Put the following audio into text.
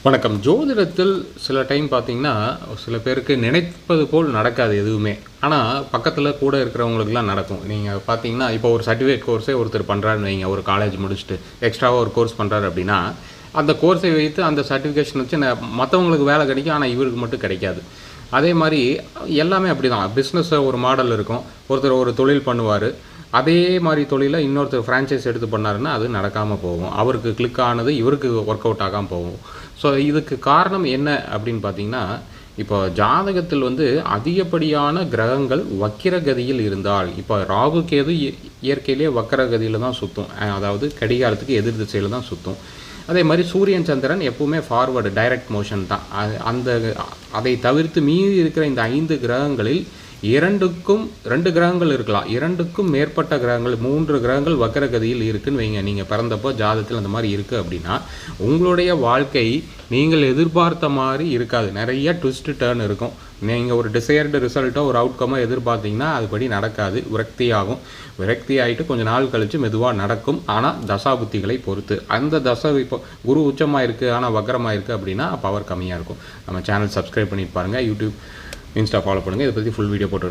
வணக்கம். ஜோதிடத்தில் சில டைம் பார்த்தீங்கன்னா, சில பேருக்கு நினைப்பது போல் நடக்காது எதுவுமே. ஆனா, பக்கத்தில கூட இருக்கிறவங்களுக்குலாம் நடக்கும். நீங்க பார்த்தீங்கன்னா, இப்போ ஒரு சர்டிஃபிகேட் கோர்ஸே ஒருத்தர் பண்றாருன்னு வைங்க, ஒரு காலேஜ் முடிச்சுட்டு, எக்ஸ்ட்ராவா ஒரு கோர்ஸ் பண்றாரு அப்படின்னா, அந்த கோர்ஸை வைத்து அந்த சர்டிஃபிகேஷன் வச்சு மத்தவங்களுக்கு வேலை கிடைக்கும். ஆனா, இவருக்கு மட்டும் கிடைக்காது. அதே மாரி எல்லாமே அப்படிதான். பிசினஸ்ல ஒரு மாடல் இருக்கும். ஒருத்தர் ஒரு தொழில் பண்ணுவாரு. அதே மாரி தொழில இன்னொருத்தர் ஃப்ரான்சைஸ் எடுத்து பண்ணாருன்னா, அது நடக்காம போகும். அவருக்கு கிளிக் ஆனது இவருக்கு ஒர்க் அவுட் ஆகாம போகும். ஸோ, இதுக்கு காரணம் என்ன அப்படின்னு பார்த்தீங்கன்னா, இப்போ ஜாதகத்தில் அதிகப்படியான கிரகங்கள் வக்கிர கதியில் இருந்தால், இப்போ ராகு, கேது இயற்கையிலேயே வக்கர கதியில தான் சுத்தும். அதாவது கடிகாரத்துக்கு எதிர் திசையில தான் சுத்தும். அதே மாரி சூரியன், சந்திரன் எப்பவுமே ஃபார்வர்டு டைரக்ட் மோஷன் தான். அதை தவிர்த்து மீதி இருக்கிற இந்த 5 கிரகங்களில் 2 கிரகங்கள் இருக்கலாம். 2க்கும் மேற்பட்ட கிரகங்கள், 3 கிரகங்கள் வக்கரகதியில் இருக்குன்னு வைங்க. நீங்க பிறந்தப்போ ஜாதகத்தில் அந்த மாரி இருக்கு அப்படின்னா, உங்களுடைய வாழ்க்கை நீங்கள் எதிர்பார்த்த மாரி இருக்காது. நெறைய ட்விஸ்ட் டர்ன் இருக்கும். நீங்க ஒரு டிசையர்டு ரிசல்ட்டோ, ஒரு அவுட்கமோ எதிர்பார்த்தீங்கன்னா, அதுபடி நடக்காது. விரக்தியாகும். விரக்தி ஆயிட்டு கொஞ்ச நாள் கழிச்சு மெதுவா நடக்கும். ஆனா, தசாபுத்திகளை பொறுத்து. அந்த தசை இப்போ குரு உச்சமா இருக்கு, ஆனா வக்ரமா இருக்கு அப்படின்னா, பவர் கம்மியா இருக்கும். நம்ம சேனல் சப்ஸ்கிரைப் பண்ணிட்டு பாருங்க. யூடியூப், இன்ஸ்டா ஃபாலோ பண்ணுங்க. இதை பத்தி ஃபுல் வீடியோ போட்டு